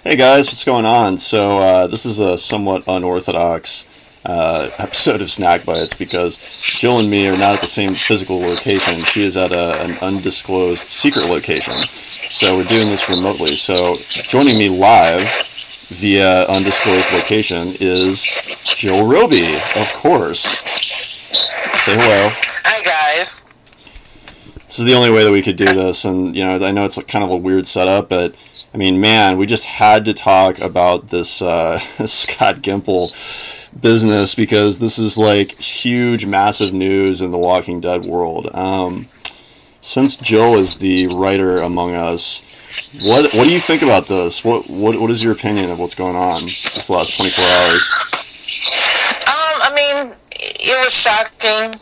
Hey guys, what's going on? So this is a somewhat unorthodox episode of Snack Bites because Jill and me are not at the same physical location. She is at an undisclosed secret location. So we're doing this remotely. So joining me live via undisclosed location is Jill Robi, of course. Say hello. Hi guys. This is the only way that we could do this, and I know it's kind of a weird setup, but I mean, man, we just had to talk about this Scott Gimple business because this is like huge, massive news in the Walking Dead world. Since Jill is the writer among us, what do you think about this? What is your opinion of what's going on this last 24 hours? I mean, it was shocking.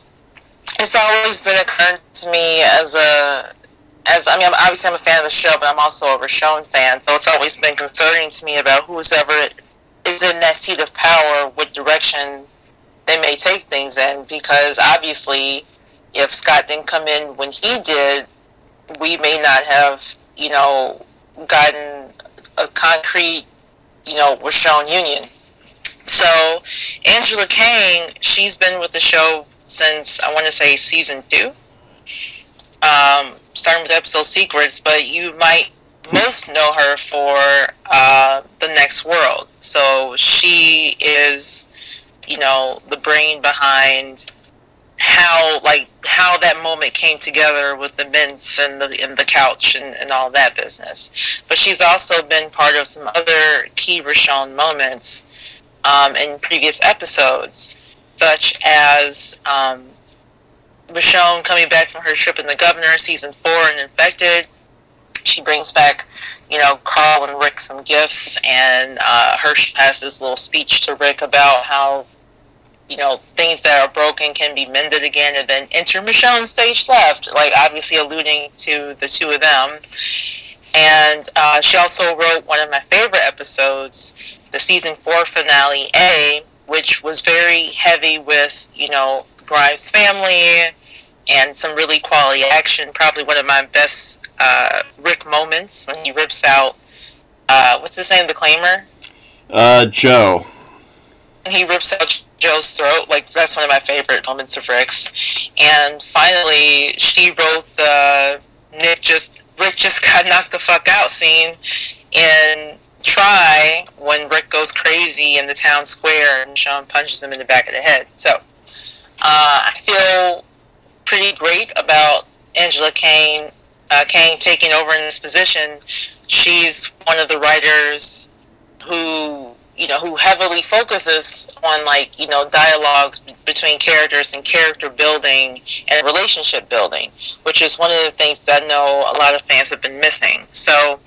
It's always been occurring to me obviously I'm a fan of the show, but I'm also a Richonne fan, so it's always been concerning to me about who's ever is in that seat of power, what direction they may take things in, because obviously if Scott didn't come in when he did, we may not have, gotten a concrete, Richonne union. So Angela Kang, she's been with the show since, I want to say, season 2. Starting with episode Secrets, but you might most know her for The Next World. So she is, the brain behind how that moment came together with the mints and the couch and all that business. But she's also been part of some other key Richonne moments in previous episodes, such as Richonne coming back from her trip in The Governor, season 4, and Infected. She brings back, Carl and Rick some gifts, and Hersh has this little speech to Rick about how, things that are broken can be mended again, and then enter Michonne stage left, obviously alluding to the two of them. And she also wrote one of my favorite episodes, the season 4 finale A, which was very heavy with, Grimes' family and some really quality action. Probably one of my best Rick moments when he rips out what's his name, the Claimer? Joe. And he rips out Joe's throat. That's one of my favorite moments of Rick's. And finally, she wrote the Rick just got knocked the fuck out scene in Try, when Rick goes crazy in the town square and Sean punches him in the back of the head. So I feel pretty great about Angela Kang taking over in this position. She's one of the writers who heavily focuses on dialogues between characters and character building and relationship building, which is one of the things that I know a lot of fans have been missing. So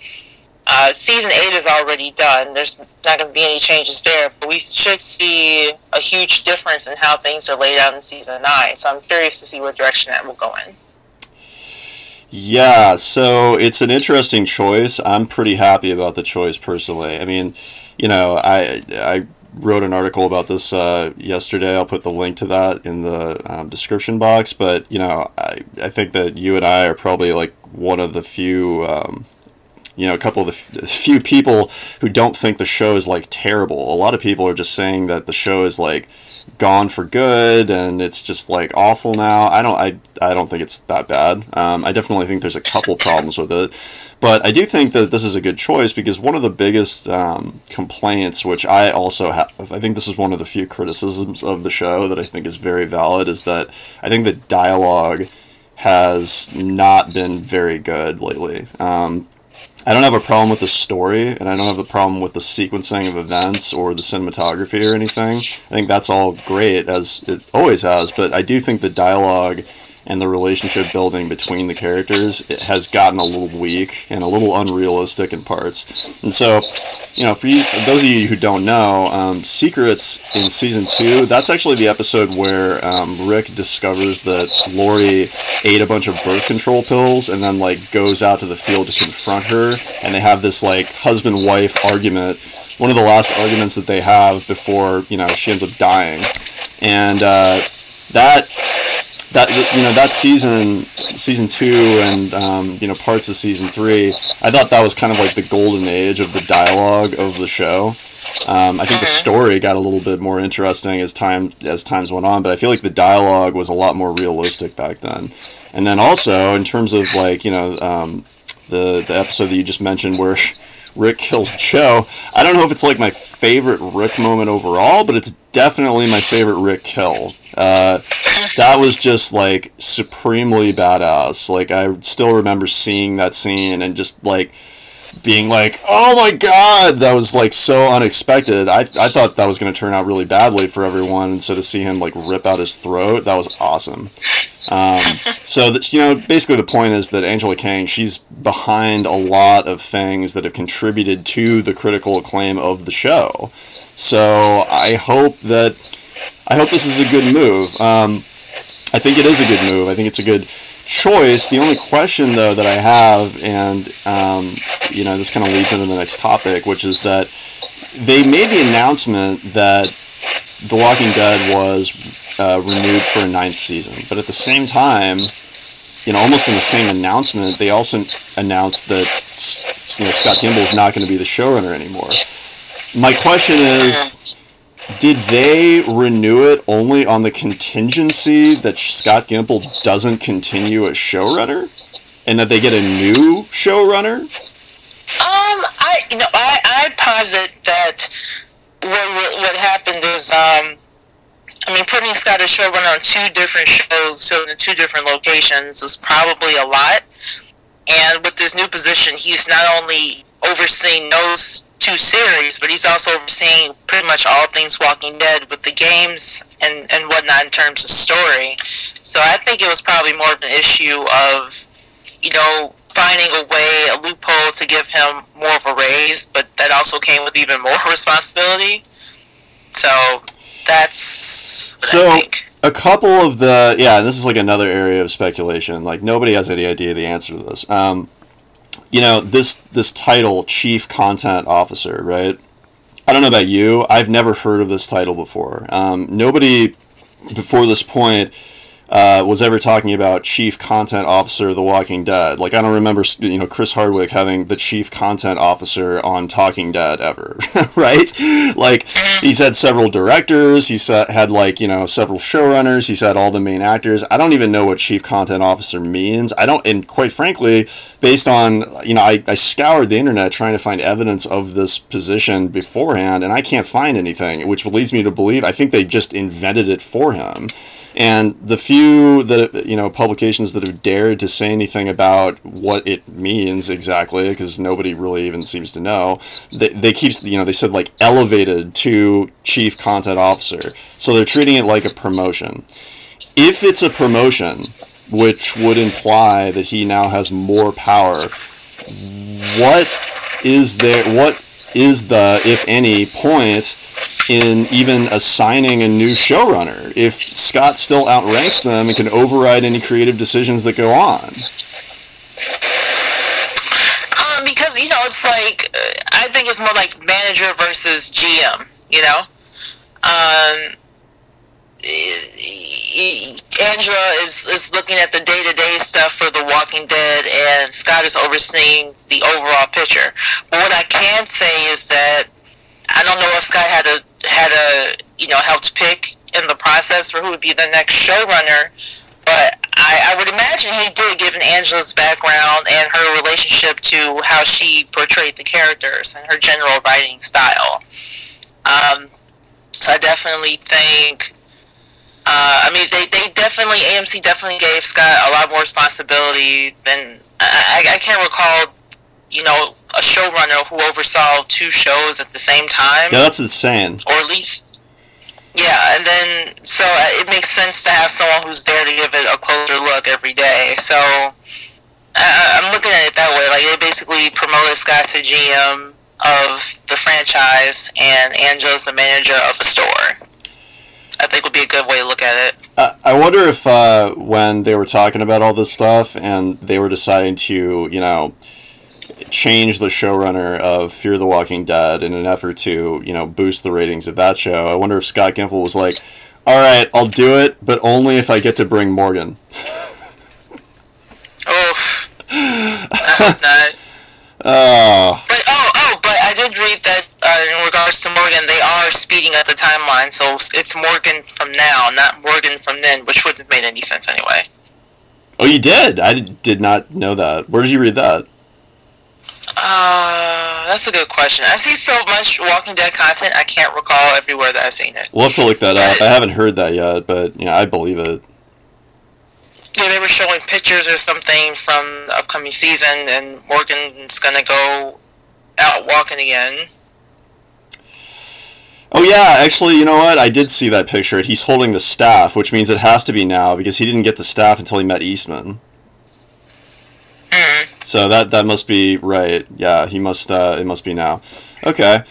season 8 is already done. There's not going to be any changes there, but we should see a huge difference in how things are laid out in season 9. So I'm curious to see what direction that will go in. Yeah, so it's an interesting choice. I'm pretty happy about the choice personally. I mean, I wrote an article about this yesterday. I'll put the link to that in the description box. But I think that you and I are probably one of the few. A couple of the few people who don't think the show is terrible. A lot of people are just saying that the show is gone for good and it's just awful now. I don't think it's that bad. I definitely think there's a couple problems with it, but I do think that this is a good choice because one of the biggest complaints, which I also have, I think this is one of the few criticisms of the show that I think is very valid, is that I think the dialogue has not been very good lately. I don't have a problem with the story, and I don't have a problem with the sequencing of events or the cinematography or anything. I think that's all great, as it always has, but I do think the dialogue and the relationship building between the characters, it has gotten a little weak and a little unrealistic in parts. And so, for those of you who don't know, Secrets in season 2, that's actually the episode where Rick discovers that Lori ate a bunch of birth control pills and then goes out to the field to confront her, and they have this husband-wife argument, one of the last arguments that they have before she ends up dying. And that that season 2 and parts of season 3, I thought that was kind of like the golden age of the dialogue of the show. I think the story got a little bit more interesting as times went on, but I feel like the dialogue was a lot more realistic back then. And then also in terms of like the episode that you just mentioned where Rick kills Joe, I don't know if it's like my favorite Rick moment overall, but it's definitely my favorite Rick kill. That was just like supremely badass. Like I still remember seeing that scene and just like being like, oh my god, that was like so unexpected. I thought that was going to turn out really badly for everyone, and so to see him like rip out his throat, that was awesome. So that, basically the point is that Angela Kang, she's behind a lot of things that have contributed to the critical acclaim of the show. So I hope this is a good move. I think it is a good move. I think it's a good choice. The only question, though, that I have, and this kind of leads into the next topic, which is that they made the announcement that The Walking Dead was renewed for a 9th season, but at the same time, almost in the same announcement, they also announced that Scott Gimple is not going to be the showrunner anymore. My question is, did they renew it only on the contingency that Scott Gimple doesn't continue as showrunner, and that they get a new showrunner? I posit that what happened is, putting Scott as showrunner on 2 different shows, so in 2 different locations, was probably a lot. And with this new position, he's not only overseeing those 2 series, but he's also overseeing pretty much all things Walking Dead with the games and whatnot in terms of story. So I think it was probably more of an issue of, finding a way, a loophole to give him more of a raise, but that also came with even more responsibility. So that's what I think. A couple of this is like another area of speculation. Like nobody has any idea the answer to this. This title, Chief Content Officer, right? I don't know about you. I've never heard of this title before. Nobody before this point was ever talking about Chief Content Officer of The Walking Dead. Like, I don't remember, Chris Hardwick having the Chief Content Officer on Talking Dead ever, right? Like, he's had several directors, he's had, several showrunners, he's had all the main actors. I don't even know what Chief Content Officer means. And quite frankly, based on, I scoured the internet trying to find evidence of this position beforehand, and I can't find anything, which leads me to believe, I think they just invented it for him. And the few that publications that have dared to say anything about what it means exactly, because nobody really even seems to know, they keep they said like elevated to Chief Content Officer, so they're treating it like a promotion. If it's a promotion, which would imply that he now has more power, what is the, if any, point in even assigning a new showrunner if Scott still outranks them and can override any creative decisions that go on? Because, it's like, I think it's more like manager versus GM, Angela is looking at the day-to-day stuff for The Walking Dead, and Scott is overseeing the overall picture. But what I can say is that I don't know if Scott had helped pick in the process for who would be the next showrunner, but I would imagine he did, given Angela's background and her relationship to how she portrayed the characters and her general writing style. So I definitely think, AMC definitely gave Scott a lot more responsibility than, I can't recall, a showrunner who oversaw 2 shows at the same time. Yeah, that's insane. Or at least, yeah, and then, so it makes sense to have someone who's there to give it a closer look every day. So, I'm looking at it that way. Like, they basically promoted Scott to GM of the franchise, and Angela's the manager of a store. I think would be a good way to look at it. I wonder if when they were talking about all this stuff and they were deciding to, change the showrunner of Fear the Walking Dead in an effort to, boost the ratings of that show, I wonder if Scott Gimple was like, All right, I'll do it, but only if I get to bring Morgan. Oof. I hope not. But I did read that in regards to Morgan, they are speeding up the timeline, so it's Morgan from now, not Morgan from then, which wouldn't have made any sense anyway. Oh, you did? I did not know that. Where did you read that? That's a good question. I see so much Walking Dead content, I can't recall everywhere that I've seen it. We'll have to look that up. I haven't heard that yet, but I believe it. Yeah, they were showing pictures or something from the upcoming season, and Morgan's gonna go out walking again. Oh yeah, actually, you know what? I did see that picture. He's holding the staff, which means it has to be now, because he didn't get the staff until he met Eastman. Mm-hmm. So that must be right. Yeah, he must. It must be now. Okay.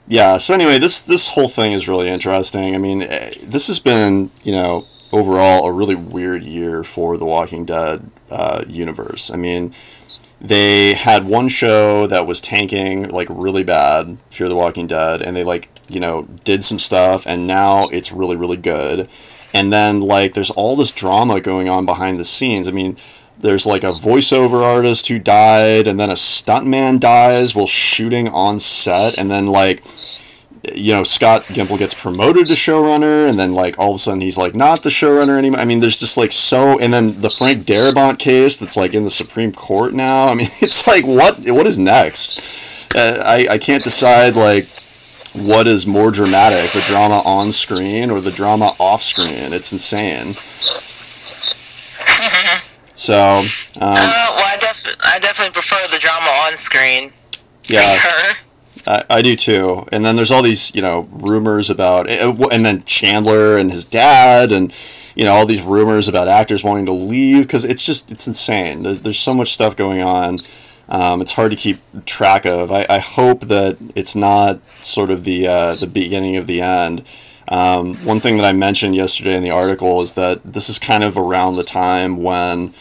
Yeah. So anyway, this whole thing is really interesting. I mean, this has been, overall a really weird year for the Walking Dead universe. I mean, they had one show that was tanking like really bad, Fear the Walking Dead, and they did some stuff, and now it's really, really good. And then there's all this drama going on behind the scenes. I mean, there's a voiceover artist who died, and then a stuntman dies while shooting on set, and then Scott Gimple gets promoted to showrunner, and then all of a sudden he's not the showrunner anymore. I mean, there's just and then the Frank Darabont case that's in the Supreme Court now. I mean, it's what is next? I can't decide what is more dramatic, the drama on screen or the drama off screen. It's insane. So I definitely prefer the drama on screen. Yeah. Sure. I do too. And then there's all these, rumors about, and then Chandler and his dad, and all these rumors about actors wanting to leave, because it's insane. There's so much stuff going on. It's hard to keep track of. I hope that it's not sort of the beginning of the end. One thing that I mentioned yesterday in the article is that this is kind of around the time when,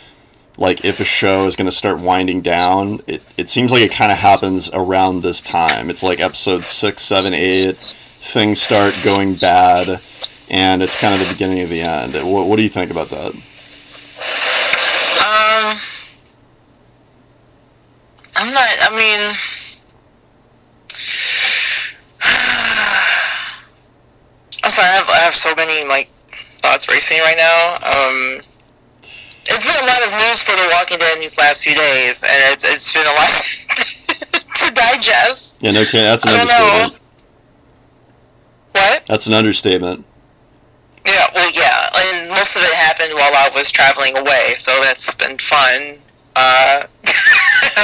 if a show is going to start winding down, it seems like it kind of happens around this time. It's episode 6, 7, 8, things start going bad, and it's kind of the beginning of the end. What do you think about that? I'm sorry, I have so many, thoughts racing right now. It's been a lot of news for The Walking Dead in these last few days, and it's been a lot to digest. Yeah, no kidding. That's an understatement. What? That's an understatement. Yeah, well, yeah, and most of it happened while I was traveling away, so that's been fun.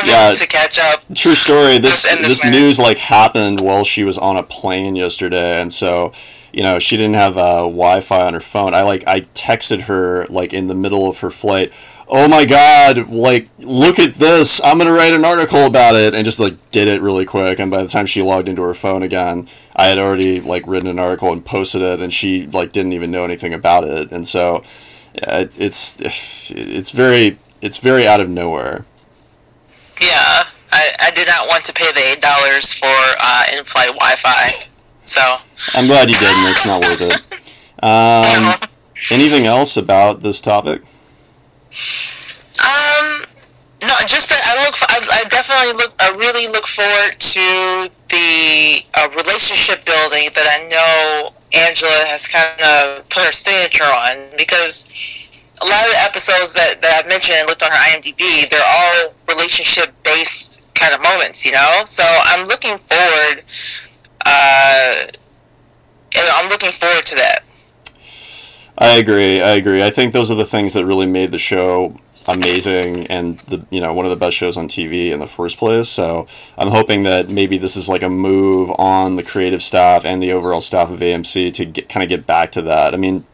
Yeah, to catch up. True story. This news happened while she was on a plane yesterday, and so she didn't have Wi-Fi on her phone. I texted her in the middle of her flight, oh my god, look at this, I'm gonna write an article about it, and just did it really quick. And by the time she logged into her phone again, I had already written an article and posted it, and she didn't even know anything about it. And so it's very out of nowhere. Yeah, I did not want to pay the $8 for in-flight Wi-Fi. So I'm glad you didn't. It's not worth it. Anything else about this topic? No, just that I really look forward to the relationship building that I know Angela has kind of put her signature on, because a lot of the episodes that I've mentioned and looked on her IMDb, they're all relationship based kind of moments, So I'm looking forward. And I'm looking forward to that. I agree. I think those are the things that really made the show amazing, and one of the best shows on TV in the first place. So I'm hoping that maybe this is a move on the creative staff and the overall staff of AMC to get back to that. I mean,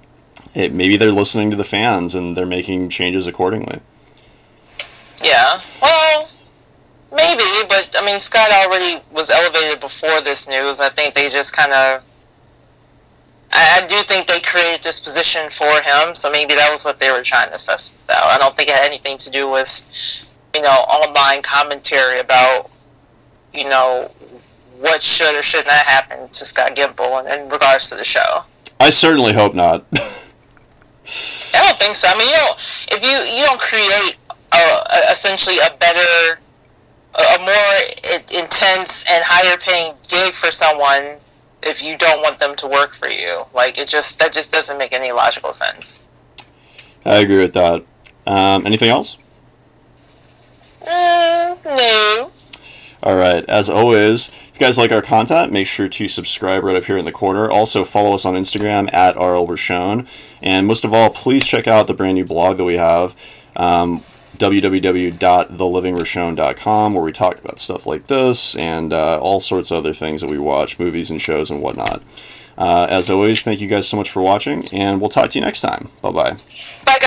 maybe they're listening to the fans and they're making changes accordingly. Yeah. Well, maybe, but I mean, Scott already was elevated before this news. I think they just I do think they created this position for him, so maybe that was what they were trying to suss out. I don't think it had anything to do with, online commentary about, what should or should not happen to Scott Gimple in regards to the show. I certainly hope not. I don't think so. I mean, if you don't create essentially a better, a more intense and higher paying gig for someone if you don't want them to work for you. Like, that just doesn't make any logical sense. I agree with that. Anything else? No. Alright, as always, if you guys like our content, make sure to subscribe right up here in the corner. Also, follow us on Instagram at @RLRichonne. And most of all, please check out the brand new blog that we have, www.TheLivingRichonne.blog, where we talk about stuff like this and all sorts of other things that we watch, movies and shows and whatnot. As always, thank you guys so much for watching, and we'll talk to you next time. Bye-bye. Bye, guys.